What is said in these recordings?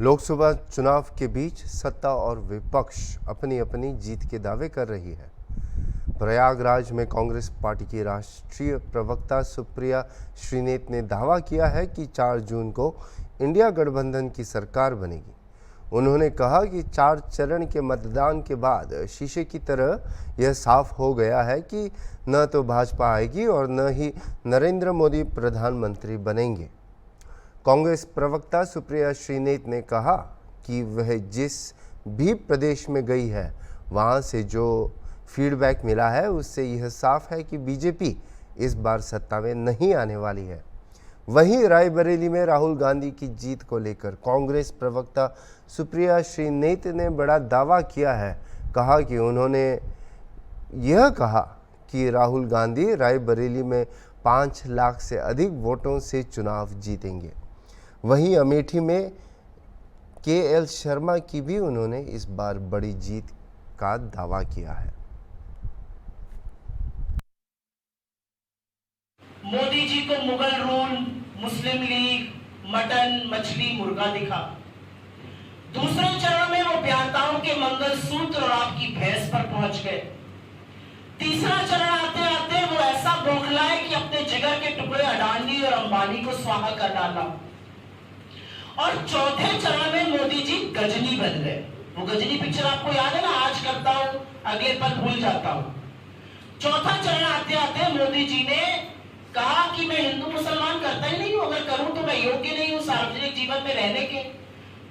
लोकसभा चुनाव के बीच सत्ता और विपक्ष अपनी अपनी जीत के दावे कर रही है। प्रयागराज में कांग्रेस पार्टी की राष्ट्रीय प्रवक्ता सुप्रिया श्रीनेत ने दावा किया है कि 4 जून को इंडिया गठबंधन की सरकार बनेगी। उन्होंने कहा कि 4 चरण के मतदान के बाद शीशे की तरह यह साफ हो गया है कि न तो भाजपा आएगी और न ही नरेंद्र मोदी प्रधानमंत्री बनेंगे। कांग्रेस प्रवक्ता सुप्रिया श्रीनेत ने कहा कि वह जिस भी प्रदेश में गई है वहां से जो फीडबैक मिला है उससे यह साफ है कि बीजेपी इस बार सत्ता में नहीं आने वाली है। वहीं रायबरेली में राहुल गांधी की जीत को लेकर कांग्रेस प्रवक्ता सुप्रिया श्रीनेत ने बड़ा दावा किया है। कहा कि उन्होंने यह कहा कि राहुल गांधी रायबरेली में 5 लाख से अधिक वोटों से चुनाव जीतेंगे। वहीं अमेठी में KL शर्मा की भी उन्होंने इस बार बड़ी जीत का दावा किया है। मोदी जी को मुगल रूल, मुस्लिम लीग, मटन, मछली, मुर्गा दिखा। दूसरे चरण में वो ब्याताओं के मंगलसूत्र और आपकी भैंस पर पहुंच गए। तीसरा चरण आते आते वो ऐसा बौखलाए कि अपने जिगर के टुकड़े अडानी और अंबानी को स्वाहा कर डाला। और चौथे चरण में मोदी जी गजनी बन गए। वो गजनी पिक्चर आपको याद है ना, आज करता हूं अगले पल भूल जाता हूं। चौथा चरण आते आते मोदी जी ने कहा कि मैं हिंदू मुसलमान करता ही नहीं हूं, अगर करूं तो मैं योग्य नहीं हूं सार्वजनिक जीवन में रहने के।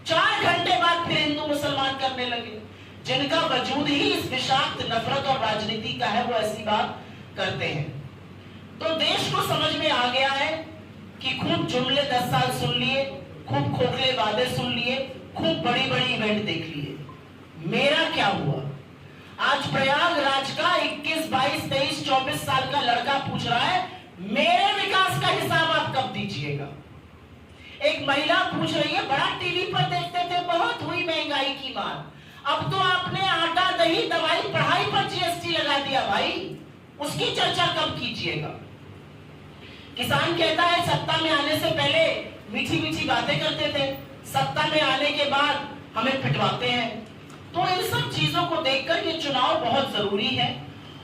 4 घंटे बाद फिर हिंदू मुसलमान करने लगे। जिनका वजूद ही इस विषाक्त नफरत और राजनीति का है वो ऐसी बात करते हैं। तो देश को समझ में आ गया है कि खूब जुमले 10 साल सुन लिए, खूब खोखले वादे सुन लिए, खूब बड़ी बड़ी इवेंट देख लिए। मेरा क्या हुआ? आज प्रयागराज का 21, 22, 23, 24 साल का लड़का पूछ रहा है मेरे विकास का हिसाब आप कब दीजिएगा। एक महिला पूछ रही है, बड़ा टीवी पर देखते थे, बहुत हुई महंगाई की मार, अब तो आपने आटा, दही, दवाई, पढ़ाई पर GST लगा दिया भाई, उसकी चर्चा कब कीजिएगा। किसान कहता है सत्ता में आने से पहले मीठी मीठी बातें करते थे, सत्ता में आने के बाद हमें पिटवाते हैं। तो इन सब चीजों को देखकर ये चुनाव बहुत जरूरी है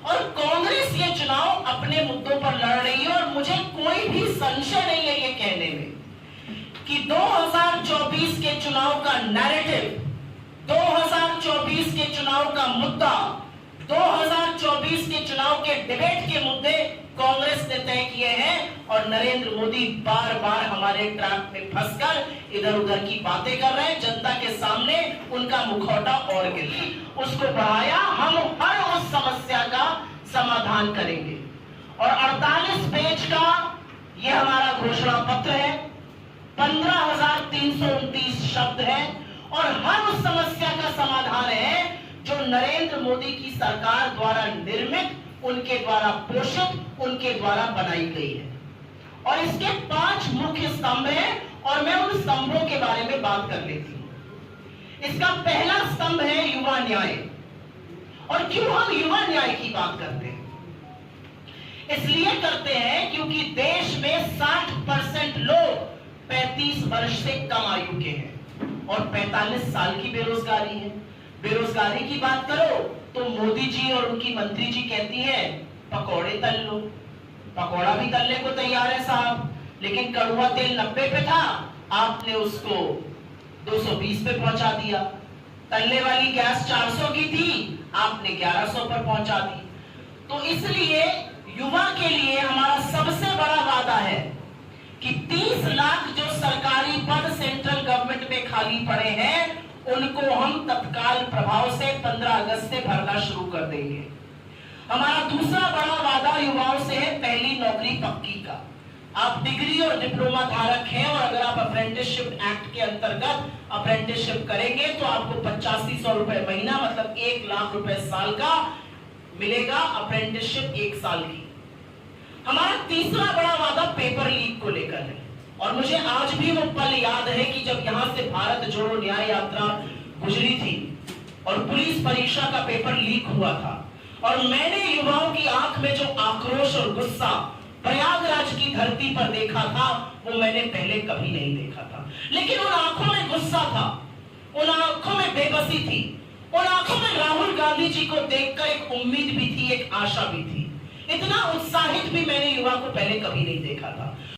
और कांग्रेस ये चुनाव अपने मुद्दों पर लड़ रही है। और मुझे कोई भी संशय नहीं है ये कहने में कि 2024 के चुनाव का नैरेटिव, 2024 के चुनाव का मुद्दा, 2024 के चुनाव के डिबेट के मुद्दे कांग्रेस ने तय किए हैं। और नरेंद्र मोदी बार बार हमारे ट्रैप में फंसकर इधर उधर की बातें कर रहे हैं। जनता के सामने उनका मुखौटा और गिरा, उसको बढ़ाया। हम हर उस समस्या का समाधान करेंगे। और 48 पेज का ये हमारा घोषणा पत्र है, 15,329 शब्द है और हर उस समस्या का समाधान है जो नरेंद्र मोदी की सरकार द्वारा निर्मित, उनके द्वारा पोषित, उनके द्वारा बनाई गई है। और इसके 5 मुख्य स्तंभ हैं और मैं उन स्तंभों के बारे में बात कर लेती हूं। इसका पहला स्तंभ है युवा न्याय। और क्यों हम युवा न्याय की बात करते हैं? इसलिए करते हैं क्योंकि देश में 60% लोग 35 वर्ष से कम आयु के हैं और 45 साल की बेरोजगारी है। बेरोजगारी की बात करो तो मोदी जी और उनकी मंत्री जी कहती है पकौड़े तल लो। पकौड़ा भी तलने को तैयार है साहब, लेकिन कड़वा तेल 90 पे था, आपने उसको 220 पे पहुंचा दिया। तलने वाली गैस 400 की थी, आपने 1100 पर पहुंचा दी। तो इसलिए युवा के लिए हमारा सबसे बड़ा वादा है कि 30 लाख जो सरकारी पद सेंट्रल गवर्नमेंट में खाली पड़े हैं उनको हम तत्काल प्रभाव से 15 अगस्त से भरना शुरू कर देंगे। हमारा दूसरा बड़ा वादा युवाओं से है पहली नौकरी पक्की का। आप डिग्री और डिप्लोमा धारक हैं और अगर आप अप्रेंटिसशिप एक्ट के अंतर्गत अप्रेंटिसशिप करेंगे तो आपको 8500 रुपए महीना मतलब 1 लाख रुपए साल का मिलेगा अप्रेंटिसशिप 1 साल की। हमारा तीसरा बड़ा वादा पेपर लीक को लेकर है और मुझे आज भी वो पल याद है कि जब यहां से भारत जोड़ो न्याय यात्रा गुजरी थी और पुलिस परीक्षा का पेपर लीक हुआ था और मैंने युवाओं की आंख में जो आक्रोश और गुस्सा प्रयागराज की धरती पर देखा था वो मैंने पहले कभी नहीं देखा था। लेकिन उन आंखों में गुस्सा गुस्सा था, उन आंखों में बेबसी थी, उन आंखों में राहुल गांधी जी को देखकर एक उम्मीद भी थी, एक आशा भी थी। इतना उत्साहित भी मैंने युवा को पहले कभी नहीं देखा था।